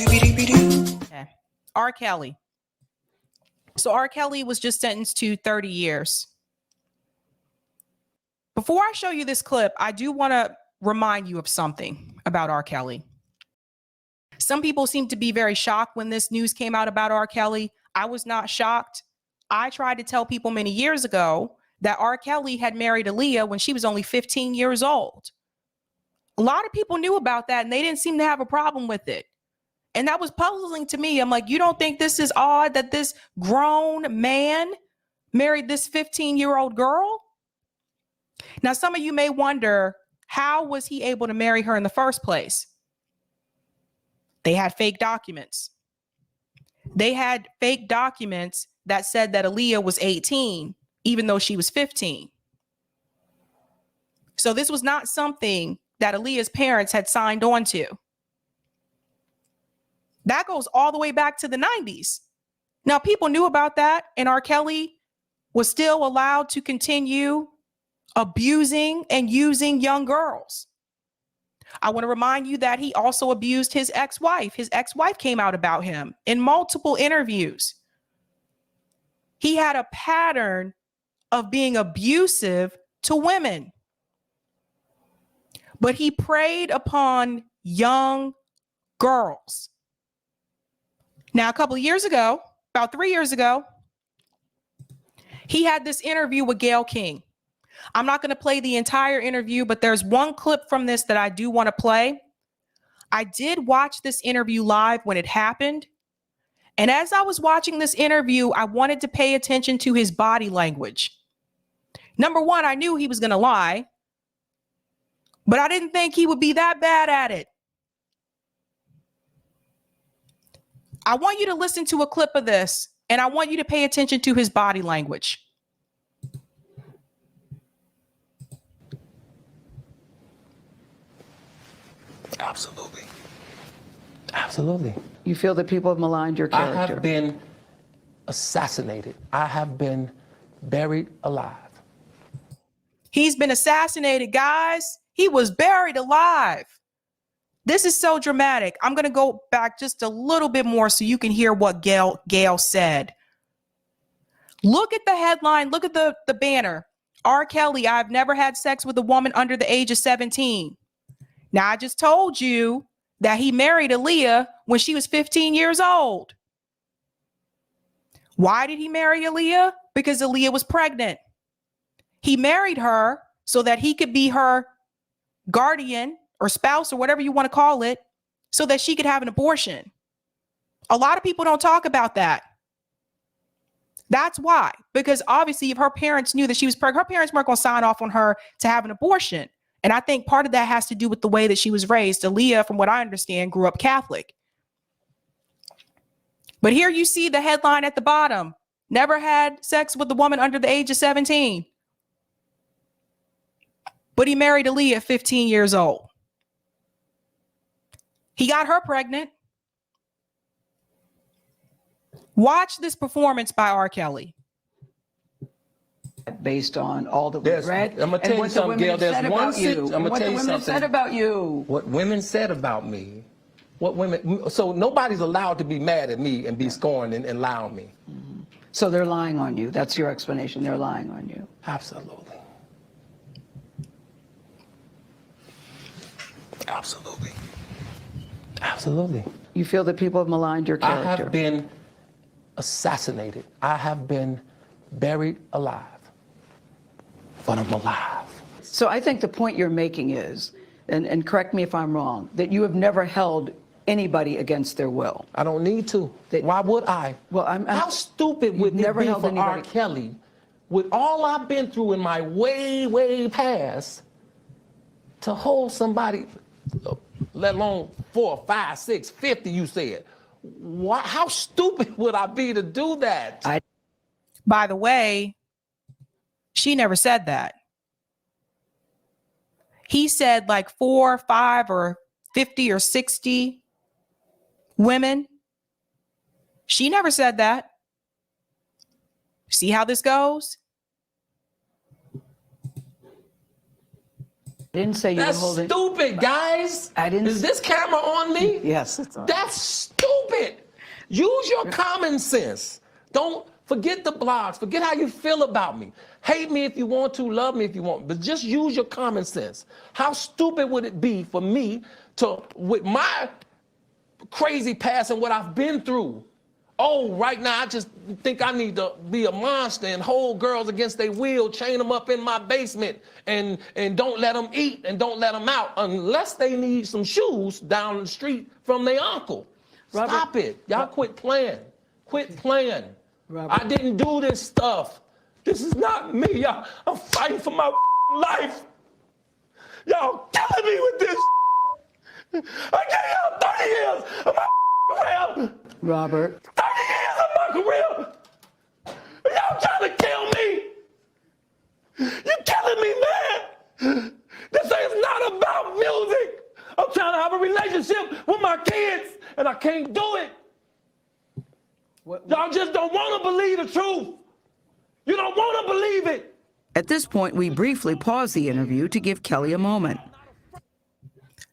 Okay. R. Kelly. So R. Kelly was just sentenced to 30 years. Before I show you this clip, I do want to remind you of something about R. Kelly. Some people seem to be very shocked when this news came out about R. Kelly. I was not shocked. I tried to tell people many years ago that R. Kelly had married Aaliyah when she was only 15 years old. A lot of people knew about that and they didn't seem to have a problem with it. And that was puzzling to me. I'm like, you don't think this is odd that this grown man married this 15-year-old girl? Now, some of you may wonder, how was he able to marry her in the first place? They had fake documents. They had fake documents that said that Aaliyah was 18, even though she was 15. So this was not something that Aaliyah's parents had signed on to. That goes all the way back to the 90s. Now, people knew about that, and R. Kelly was still allowed to continue abusing and using young girls. I want to remind you that he also abused his ex-wife. His ex-wife came out about him in multiple interviews. He had a pattern of being abusive to women. But he preyed upon young girls. Now, a couple of years ago, about 3 years ago, he had this interview with Gayle King. I'm not going to play the entire interview, but there's one clip from this that I do want to play. I did watch this interview live when it happened. And as I was watching this interview, I wanted to pay attention to his body language. Number one, I knew he was going to lie, but I didn't think he would be that bad at it. I want you to listen to a clip of this, and I want you to pay attention to his body language. Absolutely. Absolutely. You feel that people have maligned your character? I have been assassinated. I have been buried alive. He's been assassinated, guys. He was buried alive. This is so dramatic. I'm going to go back just a little bit more so you can hear what Gayle said. Look at the headline. Look at the banner. R. Kelly, I've never had sex with a woman under the age of 17. Now, I just told you that he married Aaliyah when she was 15 years old. Why did he marry Aaliyah? Because Aaliyah was pregnant. He married her so that he could be her guardian or spouse or whatever you want to call it, so that she could have an abortion. A lot of people don't talk about that. That's why, because obviously if her parents knew that she was pregnant, her parents weren't going to sign off on her to have an abortion. And I think part of that has to do with the way that she was raised. Aaliyah, from what I understand, grew up Catholic. But here you see the headline at the bottom. Never had sex with a woman under the age of 17. But he married Aaliyah at 15 years old. He got her pregnant. Watch this performance by R. Kelly. Based on all that we've read, I'm gonna tell you something, Gayle. There's one I'm gonna what tell the you women something. said about you. What women said about me. What women. So nobody's allowed to be mad at me and be scorned and lie on me. Mm-hmm. So they're lying on you. That's your explanation. They're lying on you. Absolutely. Absolutely. Absolutely. You feel that people have maligned your character? I have been assassinated. I have been buried alive. But I'm alive. So I think the point you're making is, and correct me if I'm wrong, that you have never held anybody against their will. I don't need to. Why would I? Well, How stupid would it be for R. Kelly, with all I've been through in my way, way past, to hold somebody, let alone 4, 5, 6, 50, you said. How stupid would I be to do that? By the way, she never said that. He said like 4, 5, or 50 or 60 women. She never said that. See how this goes? Didn't say you were That's holding. stupid, guys. I didn't. Is this camera on me? Yes, it's on. That's stupid. Use your common sense. Don't forget the blogs. Forget how you feel about me. Hate me if you want to, love me if you want, but just use your common sense. How stupid would it be for me to, with my crazy past and what I've been through, oh, right now I just think I need to be a monster and hold girls against their will, chain them up in my basement, and don't let them eat and don't let them out unless they need some shoes down the street from their uncle. Robert, Stop it. Y'all quit playing. Quit playing. Robert. I didn't do this stuff. This is not me. Y'all, I'm fighting for my life. Y'all killing me with this. I gave y'all 30 years of my career. Robert. 30 years of my career. Y'all trying to kill me. You're killing me, man. This is not about music. I'm trying to have a relationship with my kids, and I can't do it. Y'all just don't want to believe the truth. You don't want to believe it. At this point, we briefly pause the interview to give Kelly a moment.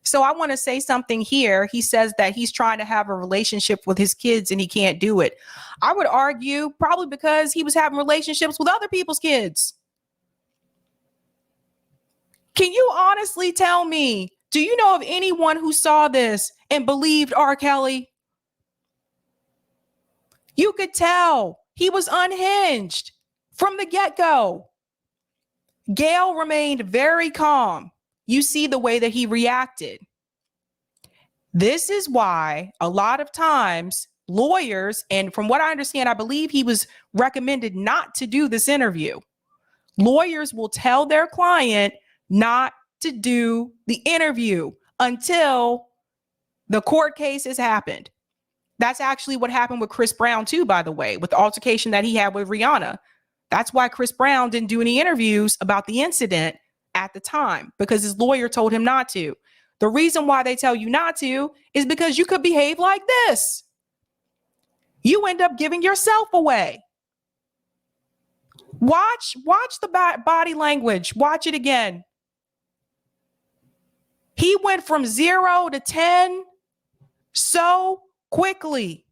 So I want to say something here. He says that he's trying to have a relationship with his kids and he can't do it. I would argue probably because he was having relationships with other people's kids. Can you honestly tell me, do you know of anyone who saw this and believed R. Kelly? You could tell he was unhinged from the get-go. Gayle remained very calm. You see the way that he reacted. This is why a lot of times lawyers, and from what I understand, I believe he was recommended not to do this interview. Lawyers will tell their client not to do the interview until the court case has happened. That's actually what happened with Chris Brown too, by the way, with the altercation that he had with Rihanna. That's why Chris Brown didn't do any interviews about the incident at the time, because his lawyer told him not to. The reason why they tell you not to is because you could behave like this. You end up giving yourself away. Watch the body language. Watch it again. He went from 0 to 10 so quickly.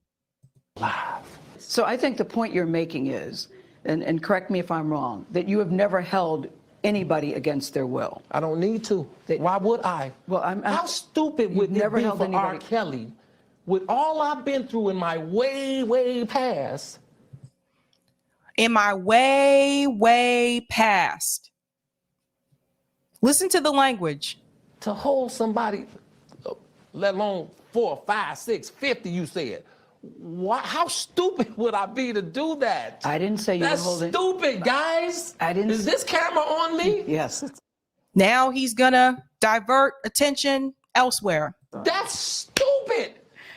So I think the point you're making is, and correct me if I'm wrong, that you have never held anybody against their will. I don't need to. Why would I? Well, how stupid would it be for R. Kelly, with all I've been through in my way past? In my way past. Listen to the language. To hold somebody, let alone 4, 5, 6, 50, you said. How stupid would I be to do that? I didn't say you were holding. That's stupid, guys. I didn't. Is this camera on me? Yes. Now he's gonna divert attention elsewhere. That's stupid.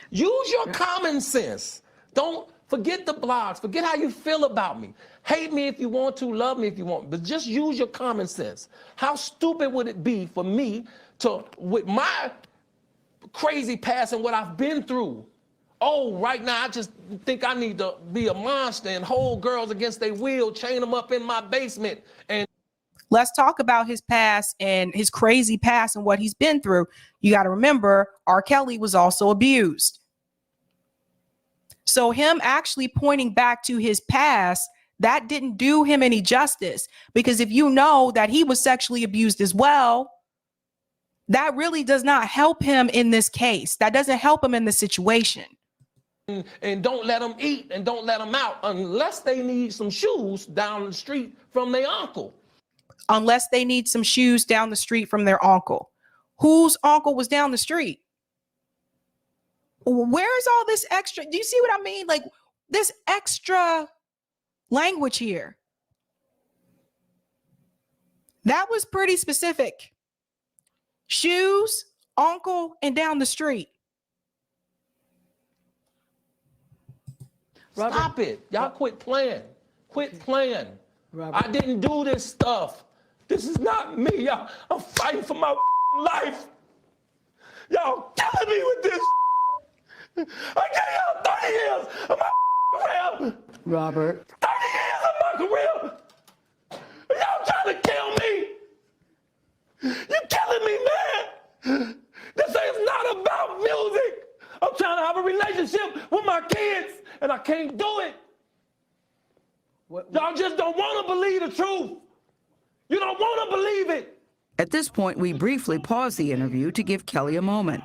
Use your common sense. Don't forget the blogs. Forget how you feel about me. Hate me if you want to, love me if you want, but just use your common sense. How stupid would it be for me to, with my crazy past and what I've been through, oh, right now I just think I need to be a monster and hold girls against their will, chain them up in my basement. And let's talk about his past and his crazy past and what he's been through. You got to remember, R. Kelly was also abused. So him actually pointing back to his past, that didn't do him any justice, because if you know that he was sexually abused as well, that really does not help him in this case. That doesn't help him in the situation. And don't let them eat and don't let them out unless they need some shoes down the street from their uncle. Unless they need some shoes down the street from their uncle. Whose uncle was down the street? Where is all this extra? Do you see what I mean? Like this extra language here. That was pretty specific. Shoes, uncle, and down the street. Robert, stop it. Y'all quit playing. Quit playing. Robert. I didn't do this stuff. This is not me. Y'all, I'm fighting for my life. Y'all killing me with this. I gave y'all 30 years of my career. Robert. 30 years of my career. Y'all trying to kill me. You're killing This is not about music. I'm trying to have a relationship with my kids, and I can't do it. Y'all just don't want to believe the truth. You don't want to believe it. At this point, we briefly pause the interview to give Kelly a moment.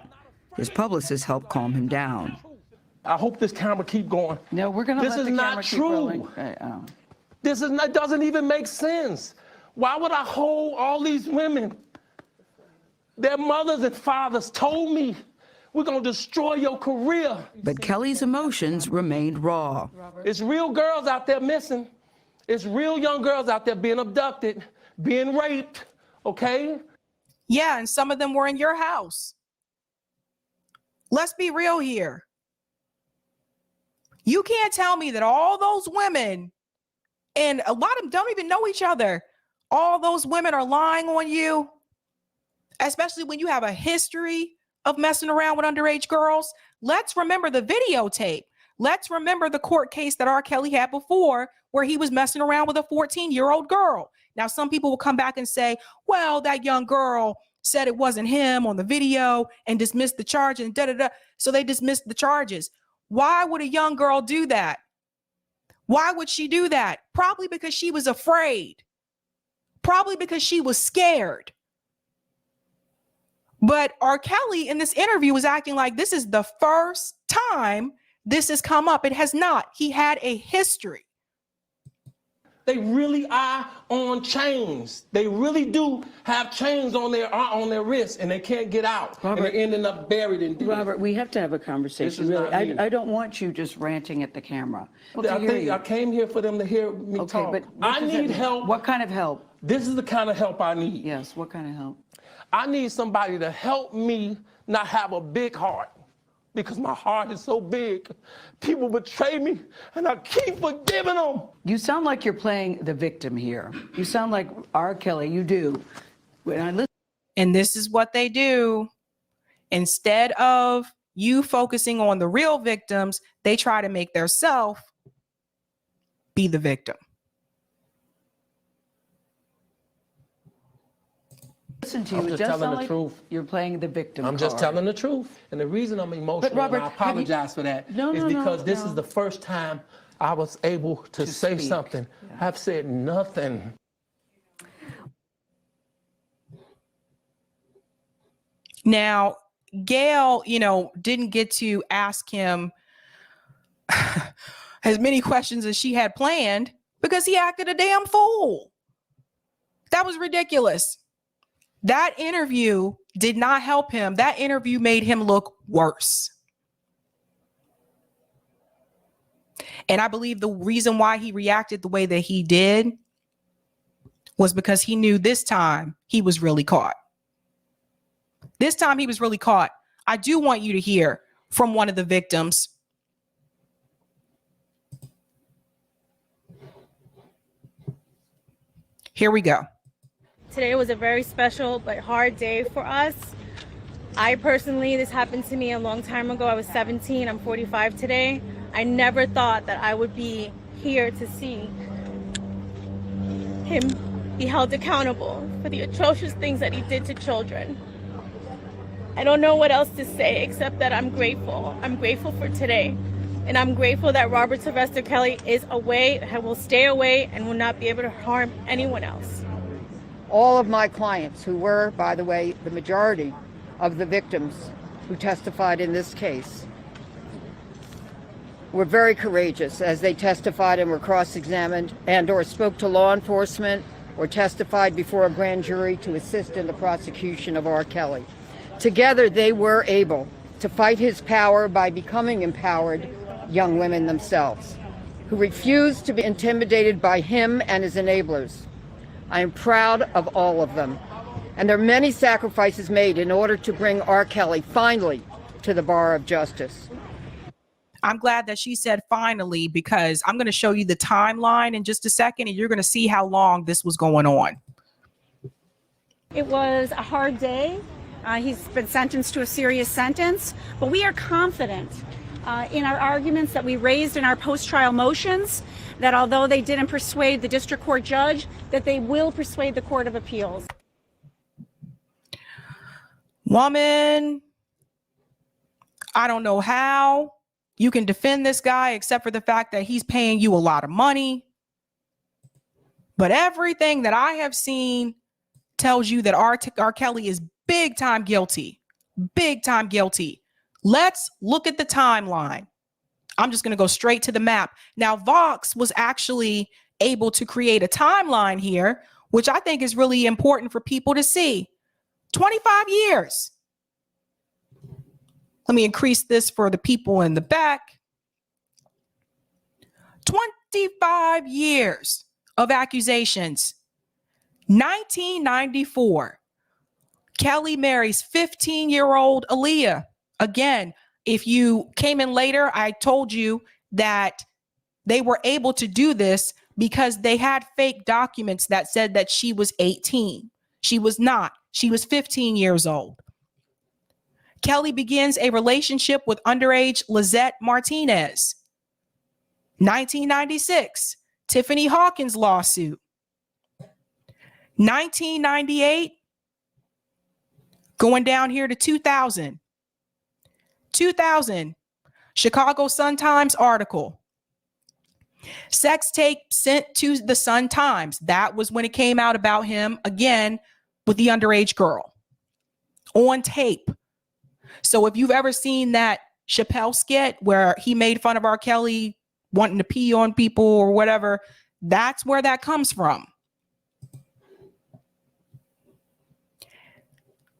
His publicist helped calm him down. I hope this camera keep going. No, we're going to let the camera keep rolling. This is not true. This doesn't even make sense. Why would I hold all these women? Their mothers and fathers told me, we're going to destroy your career. But Kelly's emotions remained raw. It's real girls out there missing. It's real young girls out there being abducted, being raped, okay? Yeah, and some of them were in your house. Let's be real here. You can't tell me that all those women, and a lot of them don't even know each other, all those women are lying on you, especially when you have a history of messing around with underage girls. Let's remember the videotape. Let's remember the court case that R. Kelly had before where he was messing around with a 14-year-old girl. Now, some people will come back and say, well, that young girl said it wasn't him on the video and dismissed the charge and da-da-da. So they dismissed the charges. Why would a young girl do that? Why would she do that? Probably because she was afraid. Probably because she was scared. But R. Kelly in this interview was acting like this is the first time this has come up. It has not. He had a history. They really are on chains. They really do have chains on their wrists, and they can't get out. Robert, and they're ending up buried in deep. Robert, we have to have a conversation. Really, I don't want you just ranting at the camera. I came here for them to hear me talk. But I need help. What kind of help? This is the kind of help I need. Yes, what kind of help? I need somebody to help me not have a big heart, because my heart is so big. People betray me, and I keep forgiving them. You sound like you're playing the victim here. You sound like R. Kelly. You do. When I listen. And this is what they do. Instead of you focusing on the real victims, they try to make their self be the victim. Listen to you. I'm just telling the truth. You're playing the victim I'm just telling the truth. And the reason I'm emotional, Robert, and I apologize for that, is because this is the first time I was able to say speak. Something. Yeah. I've said nothing. Now, Gayle, didn't get to ask him as many questions as she had planned because he acted a damn fool. That was ridiculous. That interview did not help him. That interview made him look worse. And I believe the reason why he reacted the way that he did was because he knew this time he was really caught. This time he was really caught. I do want you to hear from one of the victims. Here we go. Today was a very special but hard day for us. I personally, this happened to me a long time ago. I was 17, I'm 45 today. I never thought that I would be here to see him be held accountable for the atrocious things that he did to children. I don't know what else to say except that I'm grateful. I'm grateful for today. And I'm grateful that Robert Sylvester Kelly is away, will stay away, and will not be able to harm anyone else. All of my clients, who were, by the way, the majority of the victims who testified in this case, were very courageous as they testified and were cross-examined and or spoke to law enforcement or testified before a grand jury to assist in the prosecution of R. Kelly. Together, they were able to fight his power by becoming empowered young women themselves, who refused to be intimidated by him and his enablers. I am proud of all of them. And there are many sacrifices made in order to bring R. Kelly finally to the bar of justice. I'm glad that she said finally, because I'm going to show you the timeline in just a second, and you're going to see how long this was going on. It was a hard day. He's been sentenced to a serious sentence, but we are confident in our arguments that we raised in our post-trial motions, that although they didn't persuade the district court judge, that they will persuade the Court of Appeals. Woman, I don't know how you can defend this guy except for the fact that he's paying you a lot of money. But everything that I have seen tells you that R. Kelly is big time guilty. Big time guilty. Let's look at the timeline. I'm just going to go straight to the map. Now, Vox was actually able to create a timeline here, which I think is really important for people to see. 25 years. Let me increase this for the people in the back. 25 years of accusations. 1994, Kelly marries 15-year-old Aaliyah. Again, if you came in later, I told you that they were able to do this because they had fake documents that said that she was 18. She was not. She was 15 years old. Kelly begins a relationship with underage Lizette Martinez. 1996, Tiffany Hawkins lawsuit. 1998, going down here to 2000. 2000, Chicago Sun-Times article. Sex tape sent to the Sun-Times. That was when it came out about him again with the underage girl on tape. So if you've ever seen that Chappelle skit where he made fun of R. Kelly wanting to pee on people or whatever, that's where that comes from.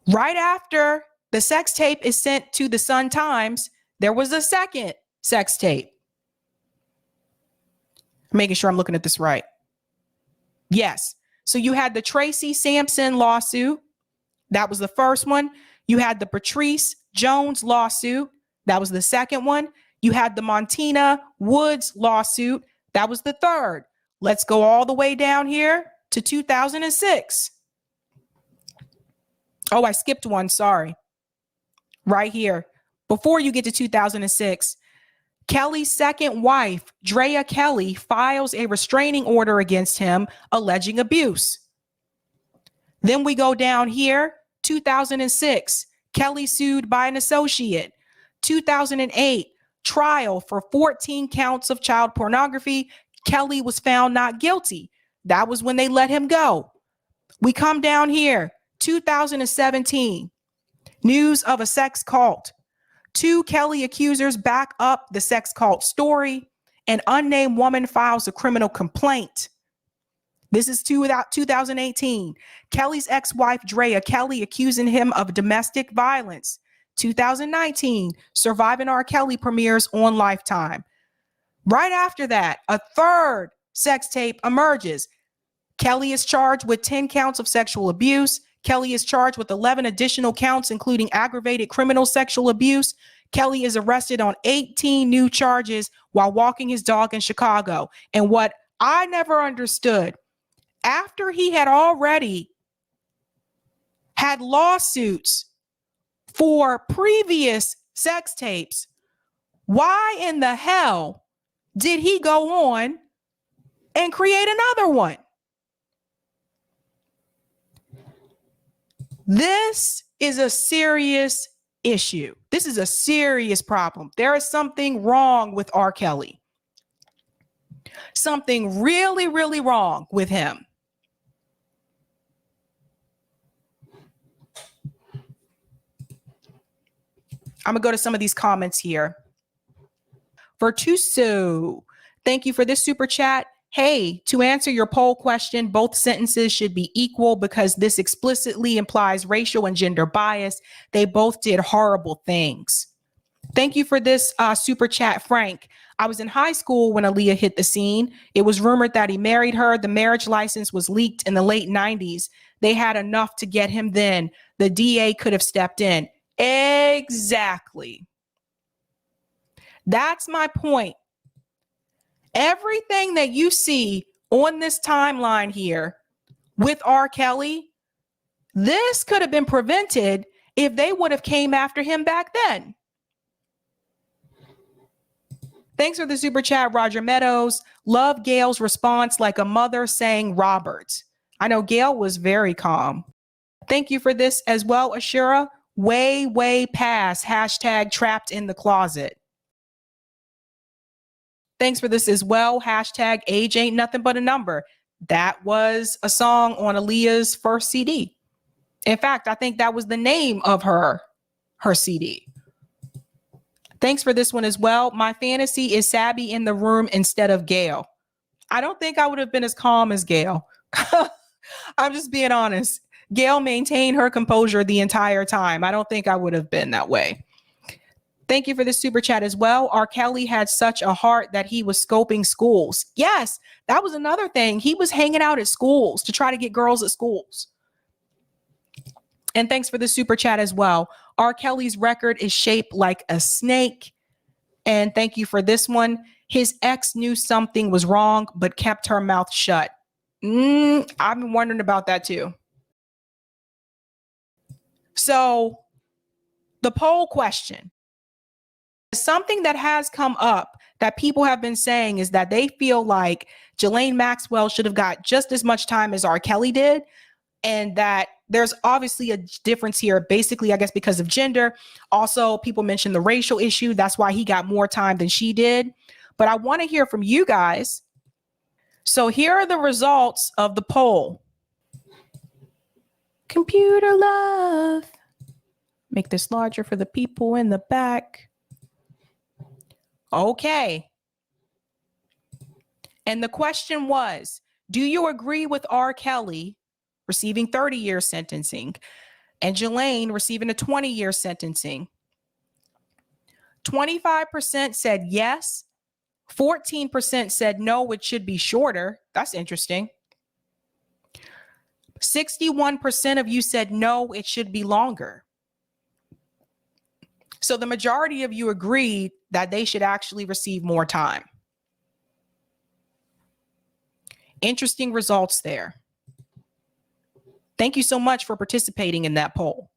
Right after the sex tape is sent to the Sun-Times, there was a second sex tape. Making sure I'm looking at this right. Yes. So you had the Tracy Sampson lawsuit. That was the first one. You had the Patrice Jones lawsuit. That was the second one. You had the Montina Woods lawsuit. That was the third. Let's go all the way down here to 2006. Oh, I skipped one. Sorry. Right here. Before you get to 2006, Kelly's second wife, Drea Kelly, files a restraining order against him alleging abuse. Then we go down here, 2006, Kelly sued by an associate. 2008, trial for 14 counts of child pornography. Kelly was found not guilty. That was when they let him go. We come down here, 2017, news of a sex cult. 2 Kelly accusers back up the sex cult story. An unnamed woman files a criminal complaint. This is 2018. Kelly's ex-wife, Drea Kelly, accusing him of domestic violence. 2019, Surviving R. Kelly premieres on Lifetime. Right after that, a third sex tape emerges. Kelly is charged with 10 counts of sexual abuse. Kelly is charged with 11 additional counts, including aggravated criminal sexual abuse. Kelly is arrested on 18 new charges while walking his dog in Chicago. And what I never understood, after he had already had lawsuits for previous sex tapes, why in the hell did he go on and create another one? This is a serious issue. This is a serious problem. There is something wrong with R. Kelly. Something really, really wrong with him. I'm going to go to some of these comments here. Virtuso, thank you for this super chat. Hey, to answer your poll question, both sentences should be equal because this explicitly implies racial and gender bias. They both did horrible things. Thank you for this super chat, Frank. I was in high school when Aaliyah hit the scene. It was rumored that he married her. The marriage license was leaked in the late 90s. They had enough to get him then. The DA could have stepped in. Exactly. That's my point. Everything that you see on this timeline here with R. Kelly, this could have been prevented if they would have came after him back then. Thanks for the super chat, Roger Meadows. Love Gayle's response like a mother saying Robert. I know Gayle was very calm. Thank you for this as well, Ashura. way, way past hashtag trapped in the closet. Thanks for this as well. Hashtag age ain't nothing but a number. That was a song on Aaliyah's first CD. In fact, I think that was the name of her CD. Thanks for this one as well. My fantasy is Sabby in the room instead of Gayle. I don't think I would have been as calm as Gayle. I'm just being honest. Gayle maintained her composure the entire time. I don't think I would have been that way. Thank you for the super chat as well. R. Kelly had such a heart that he was scoping schools. Yes, that was another thing. He was hanging out at schools to try to get girls at schools. And thanks for the super chat as well. R. Kelly's record is shaped like a snake. And thank you for this one. His ex knew something was wrong, but kept her mouth shut. I've been wondering about that too. So the poll question, something that has come up that people have been saying is that they feel like Ghislaine Maxwell should have got just as much time as R. Kelly did. And that there's obviously a difference here, basically, I guess, because of gender. Also, people mentioned the racial issue. That's why he got more time than she did. But I want to hear from you guys. So here are the results of the poll. Computer love. Make this larger for the people in the back. Okay. And the question was, do you agree with R. Kelly receiving 30-year sentencing and Ghislaine receiving a 20-year sentencing? 25% said yes. 14% said no, it should be shorter. That's interesting. 61% of you said no, it should be longer. So the majority of you agreed that they should actually receive more time. Interesting results there. Thank you so much for participating in that poll.